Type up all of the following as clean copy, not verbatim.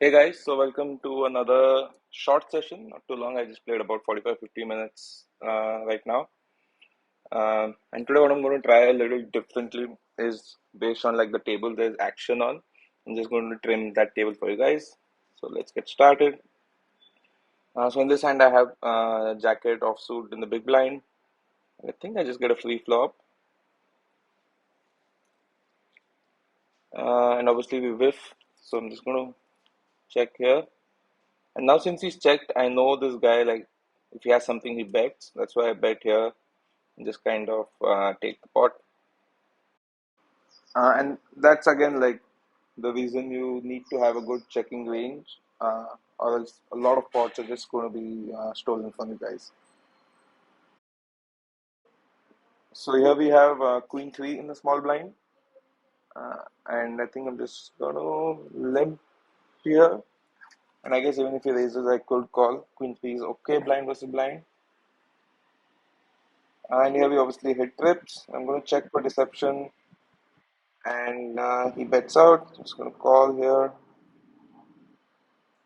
Hey guys, so welcome to another short session. Not too long, I just played about 45 50 minutes right now. And today, what I'm going to try a little differently is based on like the table there's action on. I'm just going to trim that table for you guys. So let's get started. So in this hand, I have jacket offsuit in the big blind. I think I just get a free flop. And obviously, we whiff. So I'm just going to check here. And now, since he's checked, I know this guy like if he has something, he bets. That's why I bet here. Just kind of take the pot. And that's again like the reason you need to have a good checking range, or else a lot of pots are just going to be stolen from you guys. So here we have queen three in the small blind, and I think I'm just going to limp here. And I guess even if he raises, I could call. Queen three is okay, blind versus blind. And here we obviously hit trips. I'm going to check for deception, and he bets out. Just going to call here.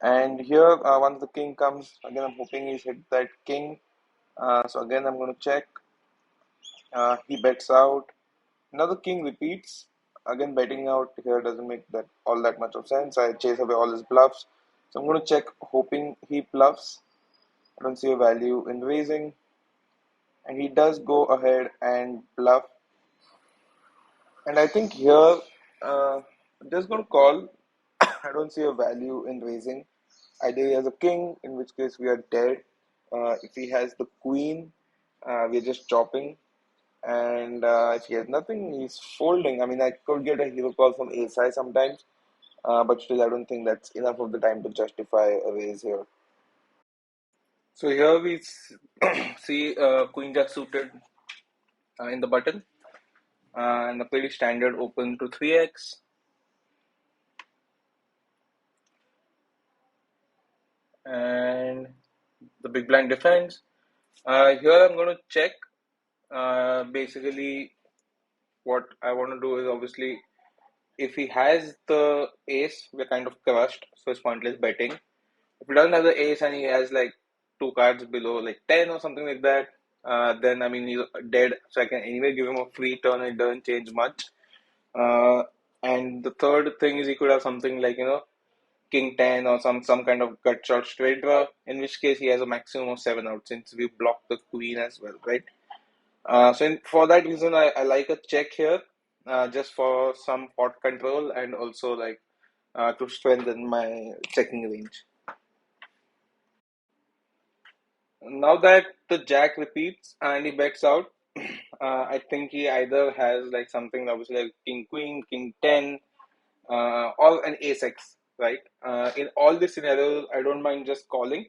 And here, once the king comes, again, I'm hoping he's hit that king. So again, I'm going to check. He bets out. Now the king repeats. Again, betting out here doesn't make that all that much of sense. I chase away all his bluffs. So I'm going to check, hoping he bluffs. I don't see a value in raising. And he does go ahead and bluff. And I think here, I'm just going to call. I don't see a value in raising. Either he has a king, in which case we are dead. If he has the queen, we're just chopping. And if he has nothing, he's folding. I mean, I could get a hero call from ASI sometimes, but still, I don't think that's enough of the time to justify a raise here. So here we see Queen Jack suited in the button, and a pretty standard open to 3x. And the big blind defends. Here I'm going to check. Basically, what I want to do is obviously if he has the ace, we're kind of crushed, so it's pointless betting. If he doesn't have the ace and he has like two cards below, like 10 or something like that, then I mean he's dead. So I can anyway give him a free turn. It doesn't change much. Uh, and the third thing is he could have something like king 10 or some kind of gut shot straight draw. In which case he has a maximum of 7 out since we blocked the queen as well, right? For that reason, I like a check here, just for some pot control and also like to strengthen my checking range. Now that the jack repeats and he bets out, I think he either has like something obviously like king queen, king 10, or an ace x, right? In all these scenarios, I don't mind just calling,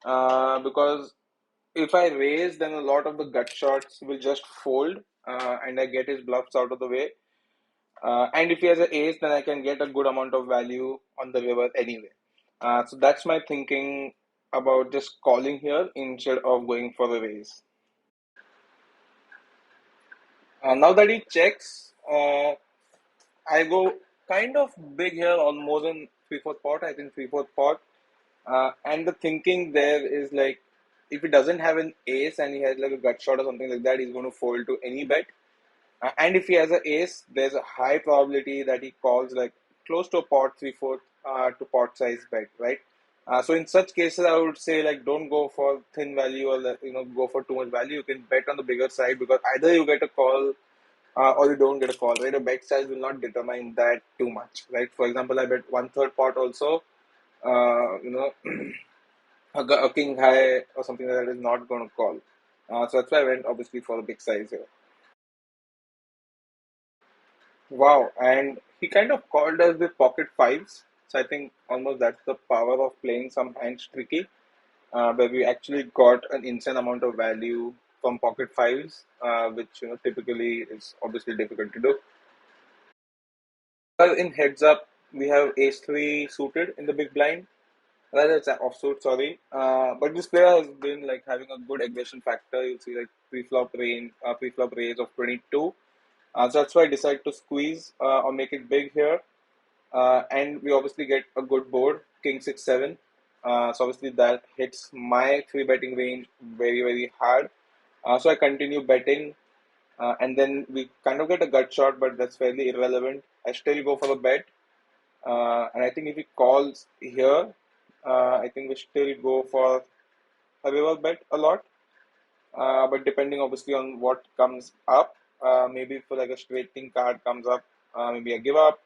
because if I raise, then a lot of the gut shots will just fold, and I get his bluffs out of the way. And if he has an ace, then I can get a good amount of value on the river anyway. So that's my thinking about just calling here instead of going for the raise. Now that he checks, I go kind of big here on more than 3/4 pot. I think 3/4 pot. And the thinking there is like if he doesn't have an ace and he has like a gut shot or something like that, he's going to fold to any bet. And if he has an ace, there's a high probability that he calls like close to a pot 3/4 to pot size bet, right? So in such cases, I would say like don't go for thin value or like, go for too much value. You can bet on the bigger side because either you get a call or you don't get a call, right? A bet size will not determine that too much, right? For example, I bet 1/3 pot also. Uh, you know, a king high or something like that is not going to call. So that's why I went obviously for a big size here. Wow, and he kind of called us with pocket fives. So I think almost that's the power of playing some hands tricky, where we actually got an insane amount of value from pocket fives, which typically is obviously difficult to do. Well, in heads up, we have ace three suited in the big blind. Rather, it's an offsuit, sorry. But this player has been like having a good aggression factor. You see like pre-flop range of 22. So that's why I decided to squeeze or make it big here. and we obviously get a good board, king 6 7. So obviously that hits my three betting range very hard. So I continue betting, and then we kind of get a gut shot, but that's fairly irrelevant. I still go for the bet, and I think if he calls here, I think we still go for a river bet a lot. But depending obviously on what comes up, maybe for like a straight king card comes up, maybe I give up.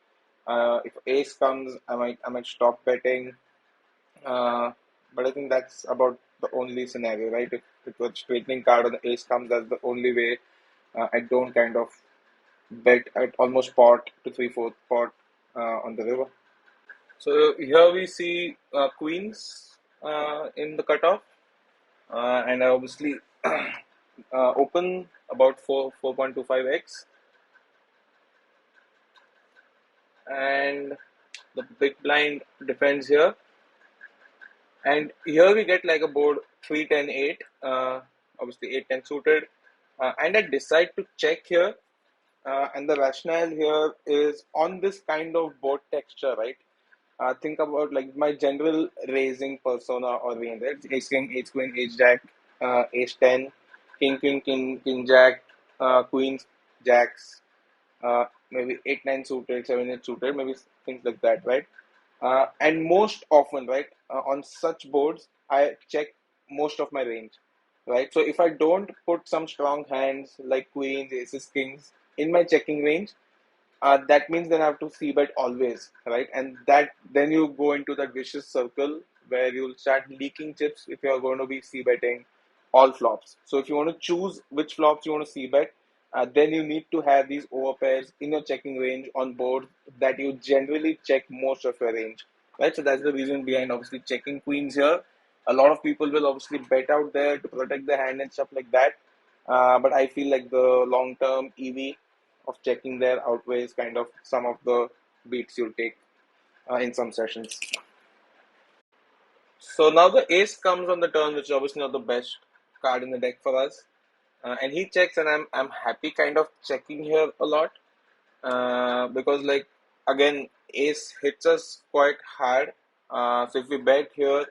If ace comes, I might stop betting. Uh, but I think that's about the only scenario, right? If the straightening card or the ace comes, that's the only way I don't kind of bet at almost pot to three-fourth pot on the river. So here we see queens in the cutoff, and I obviously open about 4.25x, and the big blind defends here, and here we get like a board 3 10 8, obviously 8 10 suited, and I decide to check here, and the rationale here is on this kind of board texture, right? Think about like my general raising persona or range, right? Ace king, ace queen, ace jack, ace 10, king king king king jack, queens, jacks, maybe 8 9 suited, 7 8 suited, maybe things like that, right? And most often, right, on such boards, I check most of my range, right? So if I don't put some strong hands like queens, aces, kings in my checking range, that means then I have to see bet always, right? And that then you go into that vicious circle where you'll start leaking chips if you're going to be c betting all flops. So if you want to choose which flops you want to c bet, then you need to have these overpairs in your checking range on board that you generally check most of your range, right? So that's the reason behind obviously checking queens here. A lot of people will obviously bet out there to protect their hand and stuff like that. But I feel like the long term EV of checking there outweighs kind of some of the beats you'll take in some sessions. So now the ace comes on the turn, which is obviously not the best card in the deck for us. And he checks, and I'm happy kind of checking here a lot, because like again ace hits us quite hard. So if we bet here,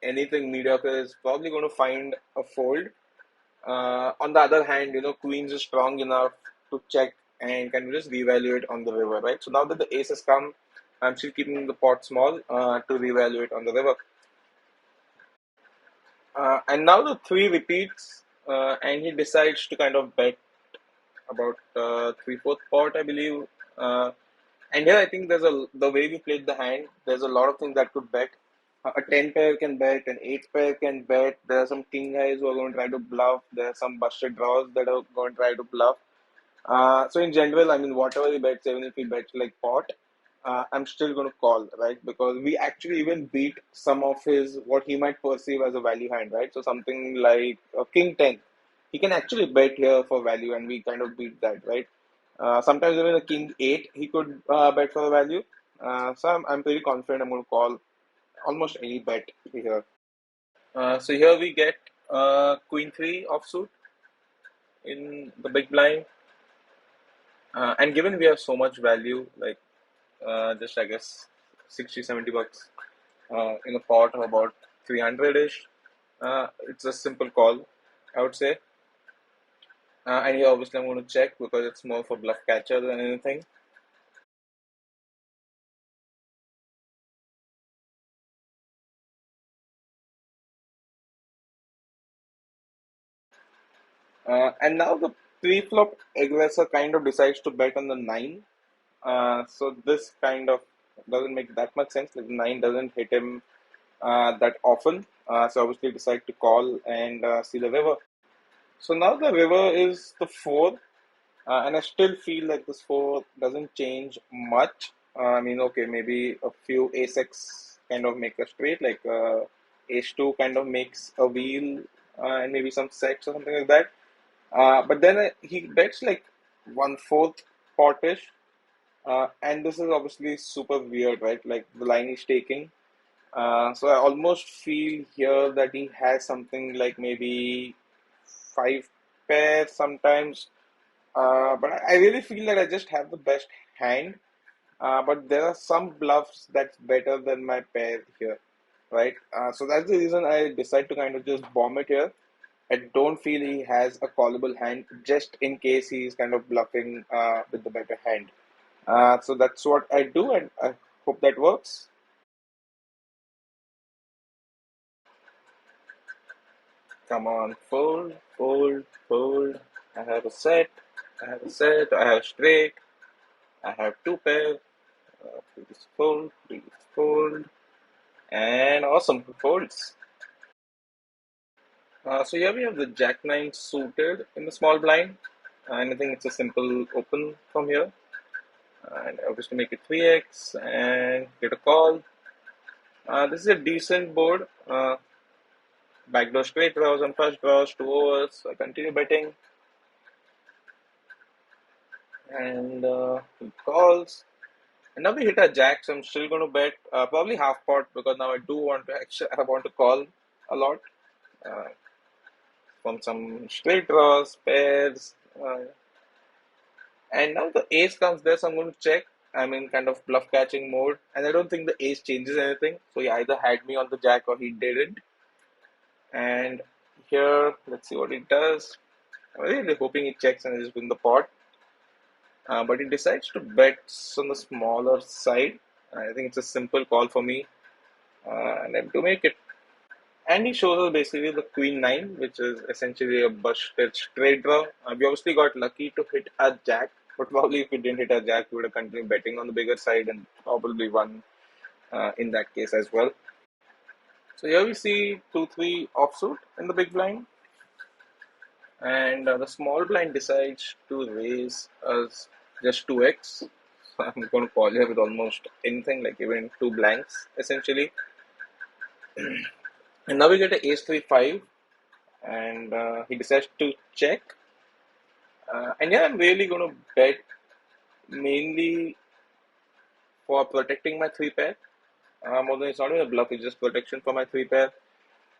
anything mediocre is probably going to find a fold. On the other hand, queens is strong enough to check and can just reevaluate on the river, right? So now that the ace has come, I'm still keeping the pot small to reevaluate on the river. And now the three repeats, and he decides to kind of bet about three-fourth pot, I believe. Uh, and here I think the way we played the hand, there's a lot of things that could bet. A 10 pair can bet, an 8 pair can bet. There are some king guys who are going to try to bluff. There are some busted draws that are going to try to bluff. So in general, I mean, whatever he bets, even if he bets like pot, I'm still going to call, right? Because we actually even beat some of his what he might perceive as a value hand, right? So something like a king 10, he can actually bet here for value, and we kind of beat that, right? Sometimes even a king 8, he could bet for the value. So I'm pretty confident I'm going to call almost any bet here. So here we get queen 3 offsuit in the big blind. And given we have so much value, like just I guess 60 70 bucks in a pot of about 300 ish, it's a simple call, I would say. And here obviously I'm going to check because it's more for bluff catcher than anything. And now the pre-flop aggressor kind of decides to bet on the 9. So this kind of doesn't make that much sense. Like the 9 doesn't hit him that often. So obviously decide to call and see the river. So now the river is the 4, and I still feel like this 4 doesn't change much. I mean, okay, maybe a few ace x kind of make a straight, like ace 2 kind of makes a wheel, and maybe some sets or something like that. But then he bets like one-fourth potish, and this is obviously super weird, right? Like the line he's taking. So I almost feel here that he has something like maybe 5 pairs sometimes. But I really feel that I just have the best hand. but there are some bluffs that's better than my pair here, right? So that's the reason I decide to kind of just bomb it here. I don't feel he has a callable hand just in case he's kind of bluffing with the better hand. So that's what I do, and I hope that works. Come on, fold, fold, fold. I have a set. I have a set. I have straight. I have two pair. Please fold, please fold, and awesome, folds. So here we have the Jack 9 suited in the small blind, and I think it's a simple open from here. And obviously make it 3x and get a call. This is a decent board. Backdoor straight draws on first draws, 2 overs. So I continue betting, and he calls. And now we hit a jack, so I'm still going to bet probably half pot because now I do want to actually I want to call a lot uh, from some straight draws, pairs, and now the ace comes there, so I'm going to check. I'm in kind of bluff catching mode, and I don't think the ace changes anything. So he either had me on the jack or he didn't. And here, let's see what he does. I'm really hoping he checks and I just win the pot. But he decides to bet on the smaller side. I think it's a simple call for me, and I do make it. And he shows us basically the queen nine, which is essentially a busted straight draw. We obviously got lucky to hit a jack, but probably if we didn't hit a jack, we would have continued betting on the bigger side and probably won in that case as well. So here we see 2-3 offsuit in the big blind, and the small blind decides to raise us just 2x. So I'm going to call here with almost anything, like even two blanks essentially. And now we get a ace 3-5, and he decides to check. And yeah, I'm really going to bet mainly for protecting my three pair. Although it's not even a bluff, it's just protection for my three pair.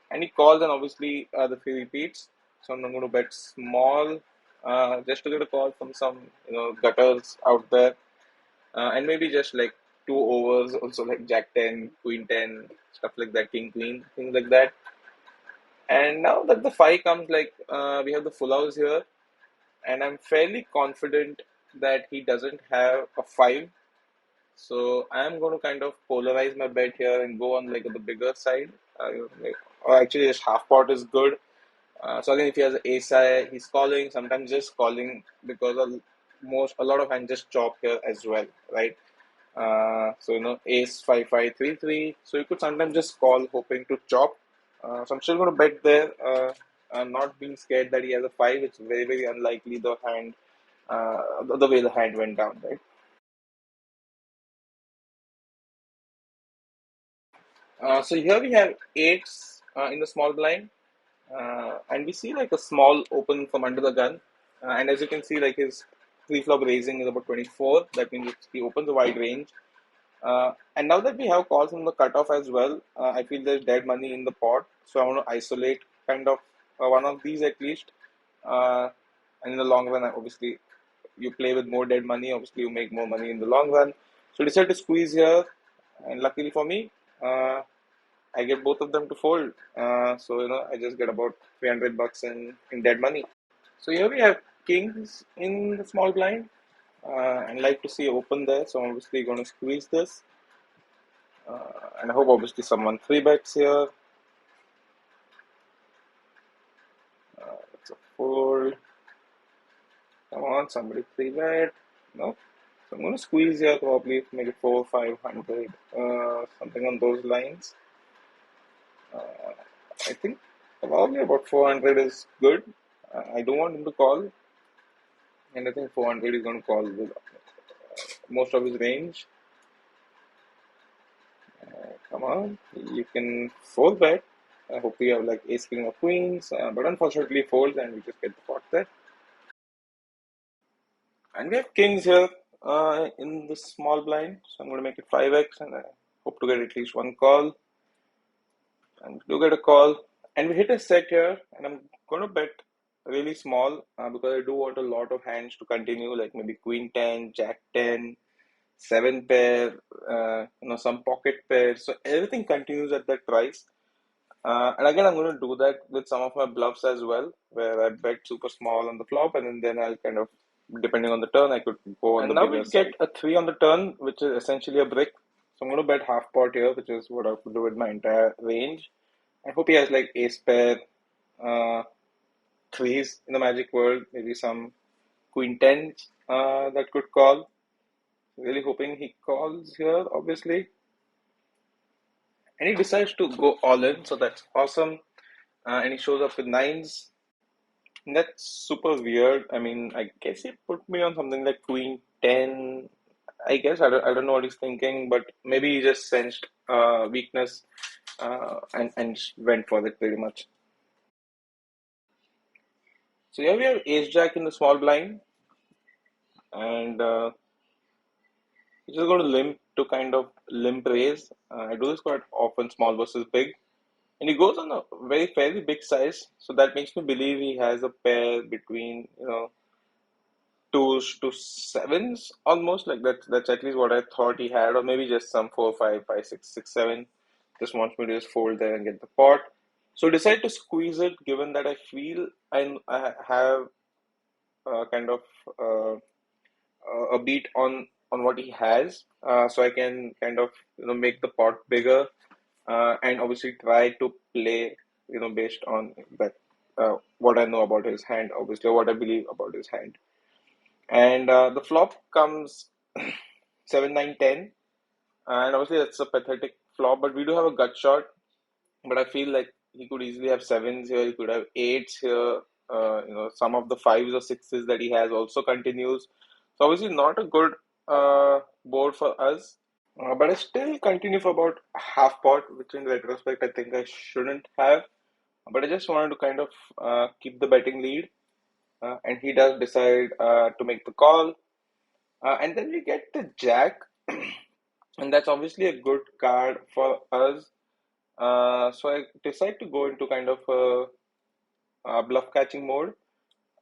And he calls, and obviously the three repeats. So I'm going to bet small just to get a call from some gutters out there, and maybe just like 2 overs, also like Jack 10, Queen 10, stuff like that, King Queen, things like that. And now that the five comes, like we have the full house here, and I'm fairly confident that he doesn't have a five. So I'm going to kind of polarize my bet here and go on like the bigger side. Or actually, just half pot is good. So again, if he has an ace high, he's calling. Sometimes just calling because a lot of hands just chop here as well, right? So ace 5-5-3-3. So you could sometimes just call hoping to chop. So I'm still going to bet there. I'm not being scared that he has a five. It's very very unlikely the hand, the way the hand went down, right? So here we have eights in the small blind, and we see like a small open from under the gun. And as you can see, like his pre-flop raising is about 24. That means he opens a wide range. And now that we have calls on the cutoff as well, I feel there's dead money in the pot. So I want to isolate kind of one of these at least. Uh, and in the long run, obviously, you play with more dead money. Obviously, you make more money in the long run. So decide to squeeze here. And luckily for me, I get both of them to fold. So I just get about 300 bucks in dead money. So here we have kings in the small blind, and like to see open there. So I'm obviously going to squeeze this, and I hope obviously someone three bets here. It's a fold. Come on, somebody three bet. No. So I'm going to squeeze here probably maybe 400, 500, something on those lines. I think probably about 400 is good. I don't want him to call, and I think 400 is going to call with most of his range. Come on, you can fold bet. I hope you have like ace, king, or queens, but unfortunately folds, and we just get the pot there. And we have kings here in the small blind, so I'm going to make it 5x, and I hope to get at least one call. And do get a call, and we hit a set here, and I'm going to bet really small because I do want a lot of hands to continue, like maybe queen 10, jack 10, seven pair, some pocket pairs. So everything continues at that price. And again, I'm going to do that with some of my bluffs as well, where I bet super small on the flop, and then I'll kind of, depending on the turn, I could go on the bigger side. And now we get a three on the turn, which is essentially a brick. So I'm going to bet half pot here, which is what I could do with my entire range. I hope he has like ace pair, uh, threes in the magic world, maybe some queen tens that could call. Really hoping he calls here, obviously. And he decides to go all in, so that's awesome. And he shows up with nines. That's super weird. I mean, I guess he put me on something like Queen 10. I guess I don't know what he's thinking, but maybe he just sensed weakness and went for it pretty much. So here we have Ace Jack in the small blind, and he's just going to limp to kind of limp raise. I do this quite often, small versus big. And he goes on a very fairly big size, so that makes me believe he has a pair between, twos to sevens almost. Like that's at least what I thought he had, or maybe just some four, five, five, six, six, seven. Just wants me to just fold there and get the pot. So decide to squeeze it, given that I feel I have kind of uh, a beat on what he has, so I can kind of make the pot bigger, and obviously try to play based on that, what I know about his hand, obviously, or what I believe about his hand. And the flop comes 7 9 10, and obviously that's a pathetic flop, but we do have a gut shot. But I feel like he could easily have sevens here, he could have eights here. Some of the fives or sixes that he has also continues. So obviously not a good board for us. But I still continue for about half pot, which in retrospect I think I shouldn't have. But I just wanted to kind of keep the betting lead. And he does decide to make the call. And then we get the jack, and that's obviously a good card for us. So I decide to go into kind of a bluff catching mode.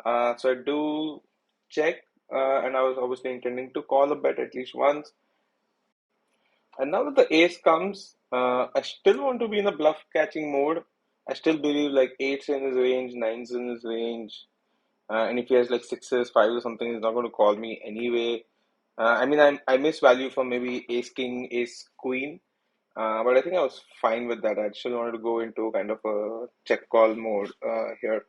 So I do check, and I was obviously intending to call a bet at least once. And now that the ace comes, I still want to be in a bluff catching mode. I still believe like eights in his range, nines in his range, and if he has like sixes, fives or something, he's not going to call me anyway. I mean, I miss value for maybe ace king, ace queen, but I think I was fine with that. I still wanted to go into kind of a check call mode here.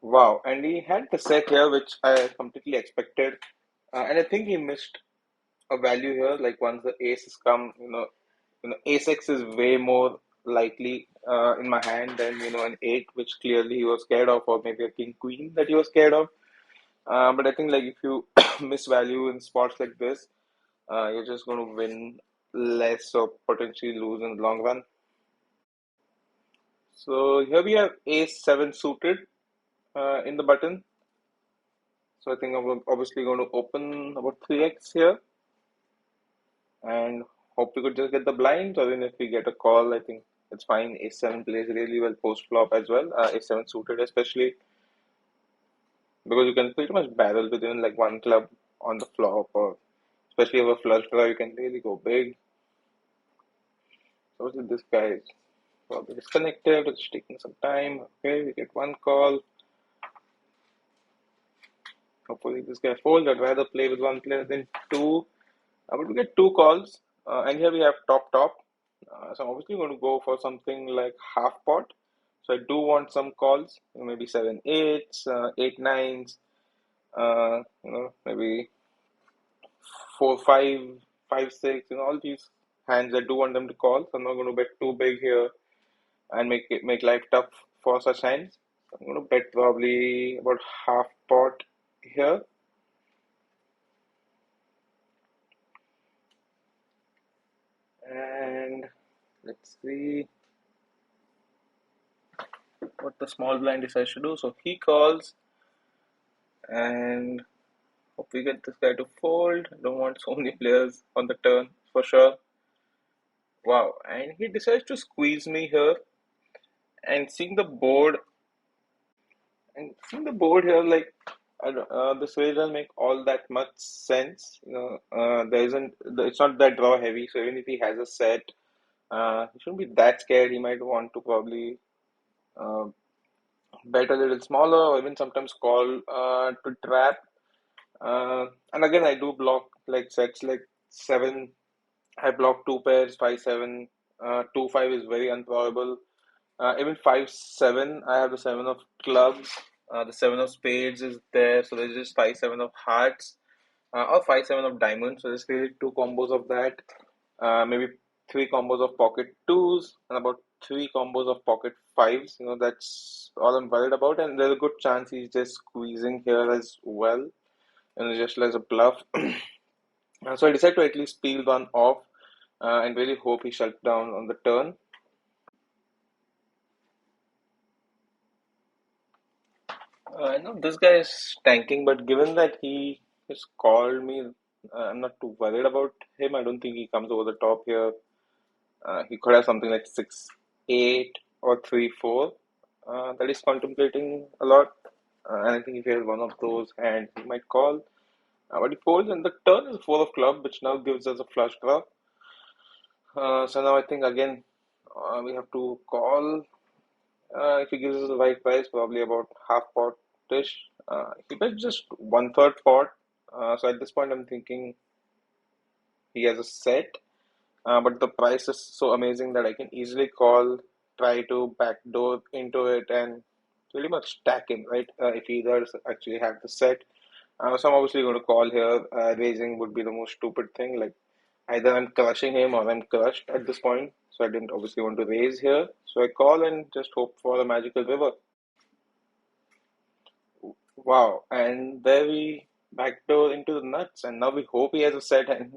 Wow, and he had the set here, which I completely expected, and I think he missed a value here. Like once the aces come, ace x is way more likely in my hand than an eight, which clearly he was scared of, or maybe a king queen that he was scared of. But I think like if you miss value in spots like this, you're just going to win less or potentially lose in the long run. So here we have ace seven suited in the button. So I think I'm obviously going to open about 3x here and hope we could just get the blinds, or even if we get a call, I think it's fine. Ace seven plays really well post flop as well. Ace seven suited especially, because you can pretty much barrel with even like one club on the flop, or especially if a flush draw, you can really go big. So obviously this guy is probably disconnected. It's taking some time. Okay, we get one call. Hopefully this guy folds. I'd rather play with one player than two. But we get two calls. And here we have top top. So I'm obviously going to go for something like half pot. So I do want some calls. Maybe seven eights, eight nines. Maybe four five, five six. All these hands I do want them to call. So I'm not going to bet too big here and make life tough for such hands. I'm going to bet probably about half pot here. And let's see what the small blind decides to do. So he calls, and hope we get this guy to fold. Don't want so many players on the turn for sure. Wow, and he decides to squeeze me here. And seeing the board here, like this really doesn't make all that much sense. There isn't. It's not that draw heavy. So even if he has a set, he shouldn't be that scared. He might want to probably uh, bet a little smaller, or even sometimes call to trap. And again, I do block like sets like seven. I block two pairs, 5-7. 2-5 is very unprobable. Even 5-7, I have the seven of clubs. The seven of spades is there, so there's just 5-7 of hearts, or 5-7 of diamonds. So there's really two combos of that. Maybe three combos of pocket twos and about three combos of pocket fives. That's all I'm worried about. And there's a good chance he's just squeezing here as well, and just as a bluff. So I decided to at least peel one off, and really hope he shuts down on the turn. I know this guy is tanking, but given that he has called me, I'm not too worried about him. I don't think he comes over the top here. He could have something like 6-8 or 3-4. That is contemplating a lot. And I think if he has one of those hands, he might call. But he folds, and the turn is four of club, which now gives us a flush draw. So now I think again we have to call. If he gives us the right price, probably about half pot-ish. He bets just one third pot. So at this point, I'm thinking he has a set. But the price is so amazing that I can easily call, try to backdoor into it, and pretty much stack him, right? If he does actually have the set. So I'm obviously going to call here. Raising would be the most stupid thing. Like either I'm crushing him or I'm crushed at this point. So I didn't obviously want to raise here. So I call and just hope for a magical river. Wow. And there we backdoor into the nuts. And now we hope he has a set and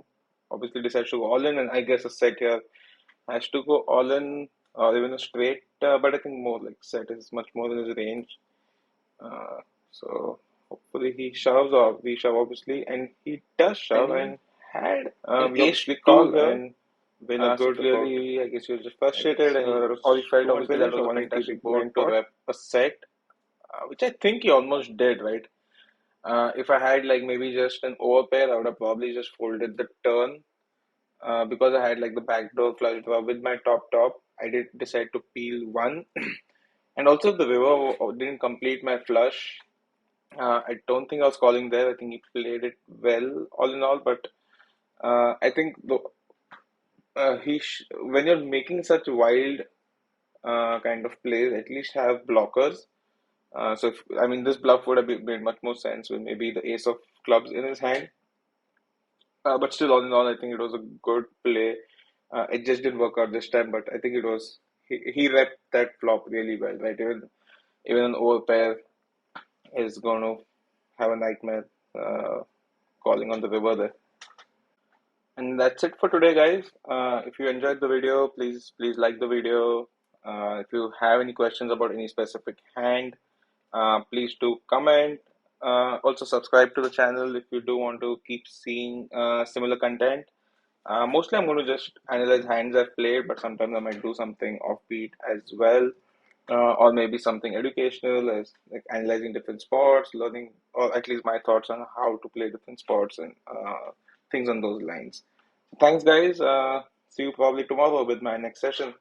obviously decides to go all in. And I guess a set here has to go all in or even a straight, but I think more like set is much more in his range. Uh, so hopefully he shoves or we shove obviously, and he does shove and had we ace obviously two call here. and Win a so good about, clearly I guess he was just I guess, frustrated and that was or he felt 200 obviously that million, so was a 180 fantastic board blind to pot. rep a set, which I think he almost did, right? If I had like maybe just an overpair, I would have probably just folded the turn because I had like the backdoor flush draw with my top. I did decide to peel one, and also the river didn't complete my flush. I don't think I was calling there. I think he played it well, all in all. But I think when you're making such wild kind of plays, at least have blockers. So if, I mean, this bluff would have made much more sense with maybe the ace of clubs in his hand. But still, all in all, I think it was a good play. It just didn't work out this time, but I think it was he repped that flop really well, right? Even an overpair is going to have a nightmare calling on the river there. And that's it for today, guys. If you enjoyed the video, please like the video. If you have any questions about any specific hand, please do comment. Also subscribe to the channel if you do want to keep seeing similar content. Mostly I'm going to just analyze hands I've played, but sometimes I might do something offbeat as well. Or maybe something educational as like analyzing different sports, learning, or at least my thoughts on how to play different sports and things on those lines. Thanks, guys. See you probably tomorrow with my next session.